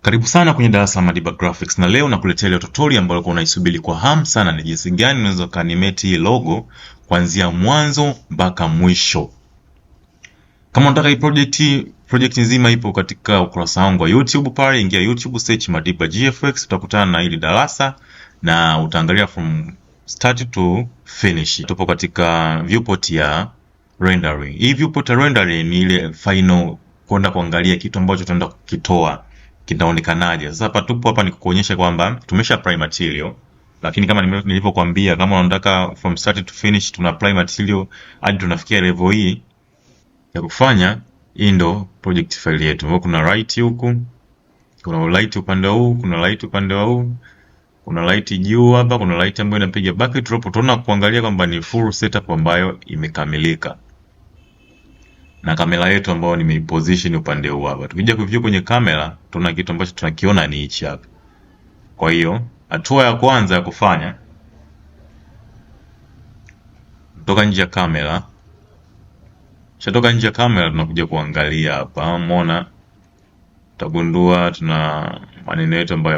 Karibu sana kwenye darasa la Madiba Graphics, na leo nakuletea ile tutorial ambayo ulikuwa unaisubiri kwa hamu sana, ni jinsi gani unaweza kuanimate hii logo kuanzia mwanzo mpaka mwisho. Kama unataka hii project nzima ipo katika ukurasa wangu wa YouTube pale, ingia YouTube, search Madiba GFX, utakutana na hili darasa na utaangalia from start to finish. Tupo katika viewport ya rendering. Hii viewport ya rendering ni ile final kwenda kuangalia kitu ambacho tunaenda kukitoa kitaonekanaje. Sasa hapa tupo hapa nikukuonyesha kwamba tumesha apply material, lakini kama nilivyokuambia, kama unataka from start to finish tuna apply material hadi tunafikia level hii ya kufanya, hii ndo project file yetu. Kuna right huku, kuna light upande huu, kuna light upande huu, kuna light juu hapa, kuna light ambayo inapiga backdrop. Tunaona kuangalia kwamba ni full setup ambayo imekamilika, na kamera yetu ambayo nimeiposition upande huu hapa. Tukija kuview kwenye kamera, tuna kitu ambacho tunakiona ni hichi hapa. Kwa hiyo hatua ya kwanza ya kufanya, kutoka nje ya kamera. Shatoka nje ya kamera, tunakuja kuangalia hapa. Umeona, utagundua tuna maneno yetu ambayo